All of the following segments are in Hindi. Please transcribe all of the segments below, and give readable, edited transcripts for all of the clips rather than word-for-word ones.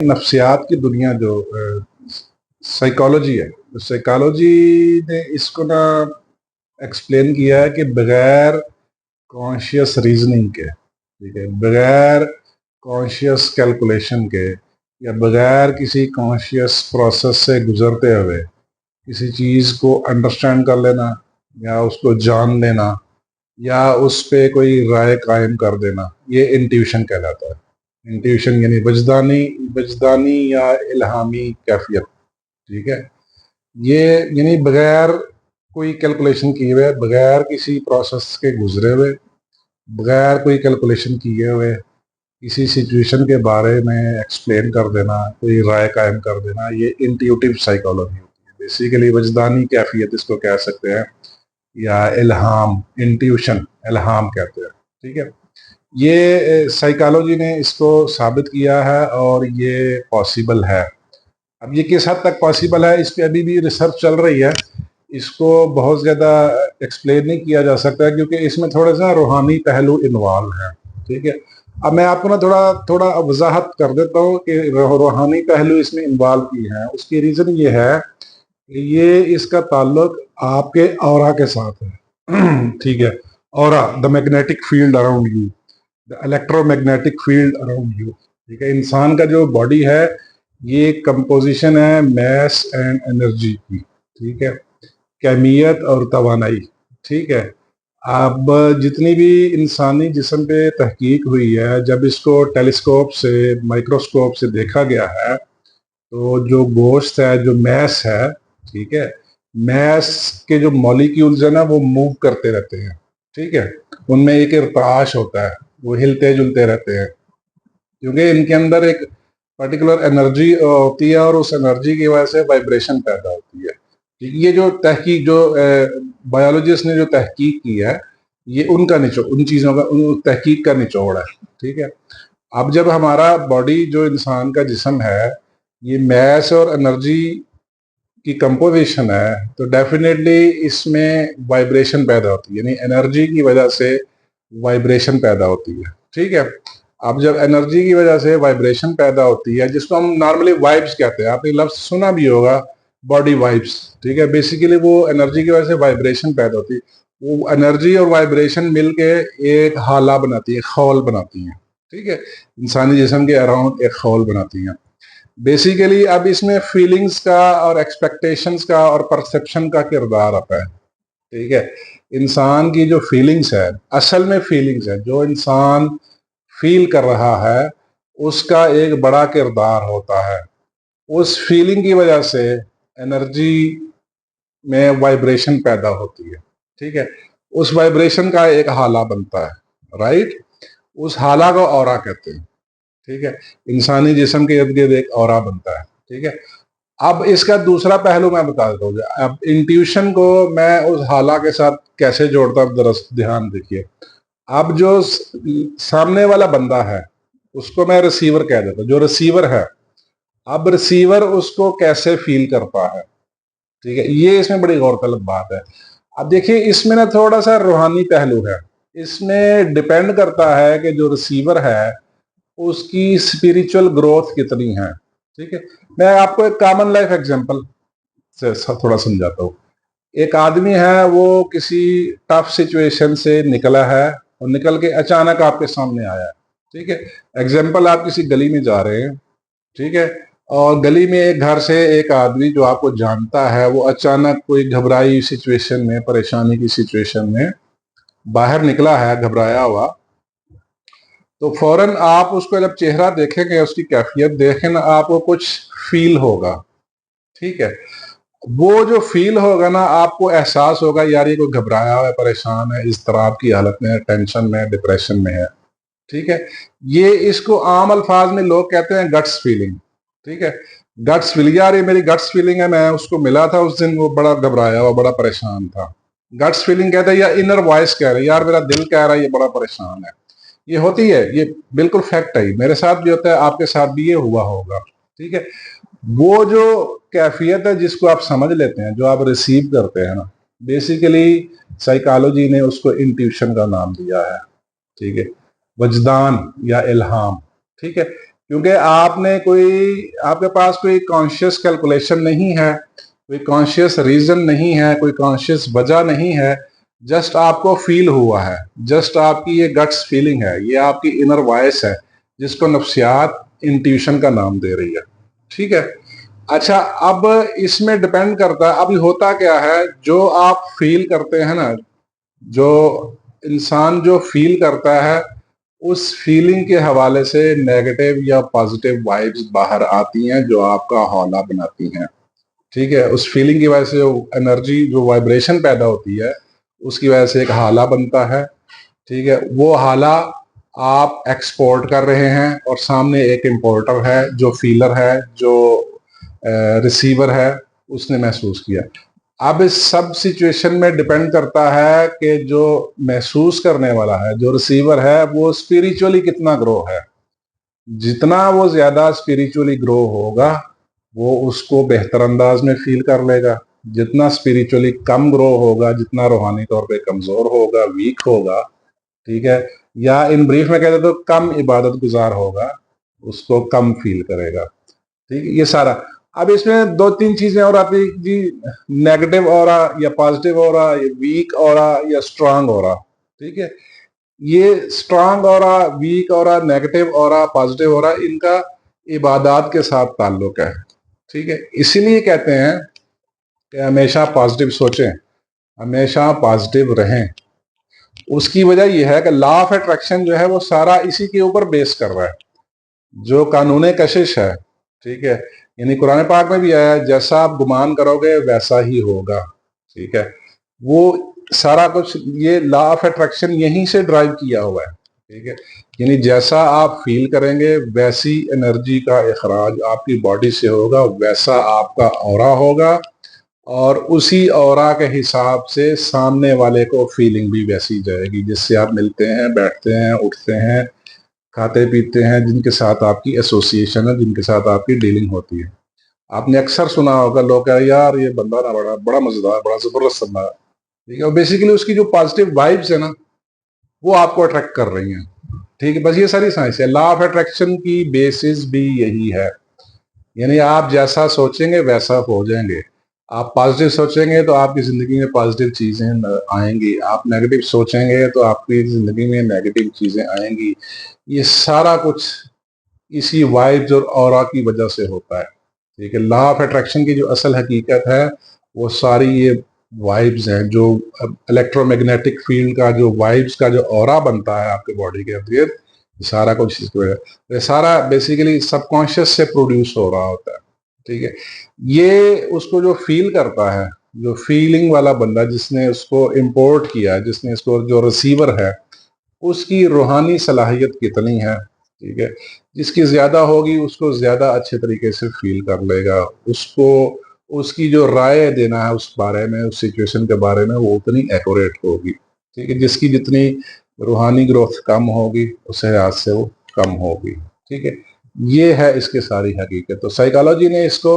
नफ्सियात की दुनिया जो साइकोलॉजी है, साइकोलॉजी ने इसको ना एक्सप्लेन किया है कि बगैर कॉन्शियस रीजनिंग के, ठीक है, बगैर कॉन्शियस कैलकुलेशन के या बगैर किसी कॉन्शियस प्रोसेस से गुजरते हुए किसी चीज़ को अंडरस्टैंड कर लेना या उसको जान लेना या उस पे कोई राय कायम कर देना, ये इंट्यूशन कहलाता है। इंट्यूशन यानी वजदानी वजदानी या इल्हामी कैफियत, ठीक है। ये यानी बगैर कोई कैलकुलेशन किए हुए, बगैर किसी प्रोसेस के गुजरे हुए, बगैर कोई कैलकुलेशन किए हुए किसी सिचुएशन के बारे में एक्सप्लेन कर देना, कोई राय कायम कर देना, ये इंट्यूटिव साइकोलॉजी होती है। बेसिकली वजदानी कैफियत इसको कह सकते हैं या इल्हाम, इंट्यूशन इल्हाम कहते हैं, ठीक है। ये साइकोलॉजी ने इसको साबित किया है और ये पॉसिबल है। अब ये किस हद तक पॉसिबल है, इस पे अभी भी रिसर्च चल रही है। इसको बहुत ज़्यादा एक्सप्लेन नहीं किया जा सकता है क्योंकि इसमें थोड़ा सा रूहानी पहलू इन्वॉल्व है, ठीक है। अब मैं आपको ना थोड़ा थोड़ा वजाहत कर देता हूँ कि रूहानी पहलू इसमें इन्वॉल्व की है। उसकी रीज़न ये है कि ये इसका ताल्लुक आपके ऑरा के साथ है ठीक है। Aura, the magnetic field around you, the electromagnetic field around you, ठीक है। इंसान का जो बॉडी है ये कंपोजिशन है मैस एंड एनर्जी की, ठीक है, कैमियत और तवानाई, ठीक है। अब जितनी भी इंसानी जिस्म पे तहकीक हुई है, जब इसको टेलीस्कोप से, माइक्रोस्कोप से देखा गया है तो जो गोश्त है, जो मैस है, ठीक है, मैस के जो मॉलिक्यूल्स है ना वो मूव करते रहते हैं, ठीक है। उनमें एक इर्ताश होता है, वो हिलते जुलते रहते हैं क्योंकि इनके अंदर एक पर्टिकुलर एनर्जी होती है और उस एनर्जी की वजह से वाइब्रेशन पैदा होती है। ये जो तहकीक, जो बायोलॉजिस्ट ने जो तहकीक की है, ये उनका निचोड़, उन चीज़ों का, उन तहकीक का निचोड़ है, ठीक है। अब जब हमारा बॉडी, जो इंसान का जिस्म है, ये मैस और एनर्जी की कंपोजिशन है, तो डेफिनेटली इसमें वाइब्रेशन पैदा होती है, यानी एनर्जी की वजह से वाइब्रेशन पैदा होती है, ठीक है। अब जब एनर्जी की वजह से वाइब्रेशन पैदा होती है, जिसको हम नॉर्मली वाइब्स कहते हैं, आपने लफ्ज सुना भी होगा, बॉडी वाइब्स, ठीक है। बेसिकली वो एनर्जी की वजह से वाइब्रेशन पैदा होती है। वो एनर्जी और वाइब्रेशन मिलके एक हाला बनाती है, खौल बनाती है, ठीक है। इंसानी जिस्म के अराउंड एक खौल बनाती है। बेसिकली अब इसमें फीलिंग्स का और एक्सपेक्टेशंस का और परसेप्शन का किरदार आता है, ठीक है। इंसान की जो फीलिंग्स है, असल में फीलिंग्स है, जो इंसान फील कर रहा है, उसका एक बड़ा किरदार होता है। उस फीलिंग की वजह से एनर्जी में वाइब्रेशन पैदा होती है, ठीक है। उस वाइब्रेशन का एक हाला बनता है, राइट। उस हाला को ऑरा कहते हैं, ठीक है। इंसानी जिस्म के इर्द गिर्द एक ऑरा बनता है, ठीक है। अब इसका दूसरा पहलू मैं बता देता हूँ। अब इंट्यूशन को मैं उस हाला के साथ कैसे जोड़ता हूँ, जरा ध्यान देखिए। अब जो सामने वाला बंदा है उसको मैं रिसीवर कह देता हूँ, जो रिसीवर है। अब रिसीवर उसको कैसे फील करता है, ठीक है, ये इसमें बड़ी गौरतलब बात है। अब देखिए इसमें ना थोड़ा सा रूहानी पहलू है। इसमें डिपेंड करता है कि जो रिसीवर है उसकी स्पिरिचुअल ग्रोथ कितनी है, ठीक है। मैं आपको एक कॉमन लाइफ एग्जांपल से थोड़ा समझाता हूँ। एक आदमी है, वो किसी टफ सिचुएशन से निकला है और निकल के अचानक आपके सामने आया है, ठीक है। एग्जाम्पल, आप किसी गली में जा रहे हैं, ठीक है, और गली में एक घर से एक आदमी जो आपको जानता है, वो अचानक कोई घबराई सिचुएशन में, परेशानी की सिचुएशन में बाहर निकला है, घबराया हुआ, तो फौरन आप उसको जब चेहरा देखेंगे, उसकी कैफियत देखें ना, आपको कुछ फील होगा, ठीक है। वो जो फील होगा ना, आपको एहसास होगा यार ये कोई घबराया हुआ है, परेशान है, इज़्तिराब की हालत में है, टेंशन में है, डिप्रेशन में है, ठीक है। ये इसको आम अल्फाज में लोग कहते हैं गट्स फीलिंग, ठीक है। गट्स फीलिंग, यार ये मेरी गट्स फीलिंग है, मैं उसको मिला था उस दिन, वो बड़ा घबराया हुआ, बड़ा परेशान था। गट्स फीलिंग कहते हैं, या इनर वॉइस कह रहे हैं, यार मेरा दिल कह रहा है ये बड़ा परेशान है। ये होती है, ये बिल्कुल फैक्ट है, मेरे साथ भी होता है, आपके साथ भी ये हुआ होगा, ठीक है। वो जो कैफियत है जिसको आप समझ लेते हैं, जो आप रिसीव करते हैं ना, बेसिकली साइकोलॉजी ने उसको इंट्यूशन का नाम दिया है, ठीक है, वजदान या इल्हाम, ठीक है। क्योंकि आपके पास कोई कॉन्शियस कैलकुलेशन नहीं है, कोई कॉन्शियस रीजन नहीं है, कोई कॉन्शियस वजह नहीं है, जस्ट आपको फील हुआ है, जस्ट आपकी ये गट्स फीलिंग है, ये आपकी इनर वॉइस है, जिसको नफ्सियात इंट्यूशन का नाम दे रही है। ठीक है। अच्छा, अब इसमें डिपेंड करता है, अभी होता क्या है, जो आप फील करते हैं ना, जो इंसान जो फील करता है, उस फीलिंग के हवाले से नेगेटिव या पॉजिटिव वाइब्स बाहर आती हैं, जो आपका हौला बनाती हैं। ठीक है। उस फीलिंग की वजह से जो एनर्जी, जो वाइब्रेशन पैदा होती है, उसकी वजह से एक हाला बनता है। ठीक है। वो हाला आप एक्सपोर्ट कर रहे हैं और सामने एक इंपोर्टर है, जो फीलर है, जो रिसीवर है, उसने महसूस किया। अब इस सब सिचुएशन में डिपेंड करता है कि जो महसूस करने वाला है, जो रिसीवर है, वो स्पिरिचुअली कितना ग्रो है। जितना वो ज्यादा स्पिरिचुअली ग्रो होगा, वो उसको बेहतर अंदाज में फील कर लेगा। जितना स्पिरिचुअली कम ग्रो होगा, जितना रूहानी तौर पे कमजोर होगा, वीक होगा, ठीक है, या इन ब्रीफ में कहते तो कम इबादत गुजार होगा, उसको कम फील करेगा। ठीक है। ये सारा, अब इसमें दो तीन चीजें और आती जी, नेगेटिव ऑरा या पॉजिटिव ऑरा, या वीक ऑरा या स्ट्रांग ऑरा। ठीक है। ये strong aura, weak aura, negative aura, positive aura, इनका इबादत के साथ ताल्लुक है। ठीक है। इसीलिए कहते हैं कि हमेशा पॉजिटिव सोचें, हमेशा पॉजिटिव रहें। उसकी वजह यह है कि लॉ ऑफ अट्रैक्शन जो है वो सारा इसी के ऊपर बेस कर रहा है, जो कानून कशिश है। ठीक है। यानी कुरान पाक में भी आया है, जैसा आप गुमान करोगे वैसा ही होगा। ठीक है। वो सारा कुछ, ये लॉ ऑफ अट्रैक्शन यहीं से ड्राइव किया हुआ है। ठीक है। यानी जैसा आप फील करेंगे, वैसी एनर्जी का इखराज आपकी बॉडी से होगा, वैसा आपका ऑरा होगा, और उसी ऑरा के हिसाब से सामने वाले को फीलिंग भी वैसी जाएगी, जिससे आप मिलते हैं, बैठते हैं, उठते हैं, खाते पीते हैं, जिनके साथ आपकी एसोसिएशन है, जिनके साथ आपकी डीलिंग होती है। आपने अक्सर सुना होगा, लोग कह यार ये बंदा ना बड़ा बड़ा मजेदार, बड़ा जबरदस्त बंदा है। ठीक है। और बेसिकली उसकी जो पॉजिटिव वाइब्स है ना, वो आपको अट्रैक्ट कर रही हैं। ठीक है। बस ये सारी साइंस है। लॉ ऑफ अट्रैक्शन की बेसिस भी यही है। यानी आप जैसा सोचेंगे वैसा हो जाएंगे। आप पॉजिटिव सोचेंगे तो आपकी जिंदगी में पॉजिटिव चीजें आएंगी, आप नेगेटिव सोचेंगे तो आपकी जिंदगी में नेगेटिव चीजें आएंगी। ये सारा कुछ इसी वाइब्स और ऑरा की वजह से होता है। ठीक है। लॉ ऑफ अट्रैक्शन की जो असल हकीकत है, वो सारी ये वाइब्स हैं, जो इलेक्ट्रोमैग्नेटिक फील्ड का जो वाइब्स का जो ऑरा बनता है आपके बॉडी के अंदर, सारा कुछ इसकी वजह, ये सारा बेसिकली सबकॉन्शियस से प्रोड्यूस हो रहा होता है। ठीक है। ये उसको जो फील करता है, जो फीलिंग वाला बंदा, जिसने उसको इंपोर्ट किया है, जिसने इसको, जो रिसीवर है, उसकी रूहानी सलाहियत कितनी है। ठीक है। जिसकी ज्यादा होगी, उसको ज्यादा अच्छे तरीके से फील कर लेगा, उसको उसकी जो राय देना है उस बारे में, उस सिचुएशन के बारे में, वो उतनी एक्यूरेट होगी। ठीक है। जिसकी जितनी रूहानी ग्रोथ कम होगी, उस लिहाज से वो कम होगी। ठीक है। ये है इसकी सारी हकीकत। तो साइकोलॉजी ने इसको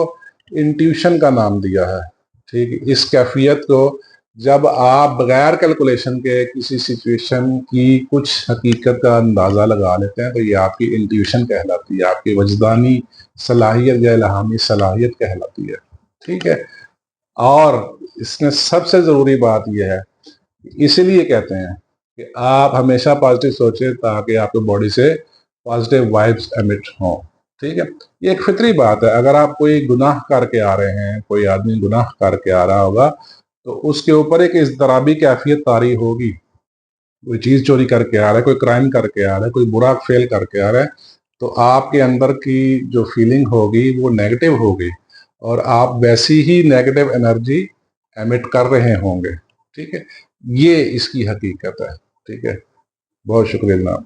इंट्यूशन का नाम दिया है। ठीक है। इस कैफियत को जब आप बगैर कैलकुलेशन के किसी सिचुएशन की कुछ हकीकत का अंदाजा लगा लेते हैं, तो ये आपकी इंट्यूशन कहलाती है, आपकी वजदानी सलाहियत या इल्हामी सलाहियत कहलाती है। ठीक है। और इसमें सबसे जरूरी बात यह है, इसीलिए कहते हैं कि आप हमेशा पॉजिटिव सोचें, ताकि आपकी बॉडी से पॉजिटिव वाइब्स एमिट हों। ठीक है। ये एक फितरी बात है। अगर आप कोई गुनाह करके आ रहे हैं, कोई आदमी गुनाह करके आ रहा होगा, तो उसके ऊपर एक इज़्तिराबी कैफियत तारी होगी। कोई चीज चोरी करके आ रहा है, कोई क्राइम करके आ रहा है, कोई बुरा फेल करके आ रहा है, तो आपके अंदर की जो फीलिंग होगी वो नेगेटिव होगी, और आप वैसी ही नेगेटिव एनर्जी एमिट कर रहे होंगे। ठीक है। ये इसकी हकीकत है। ठीक है। बहुत शुक्रिया जनाब।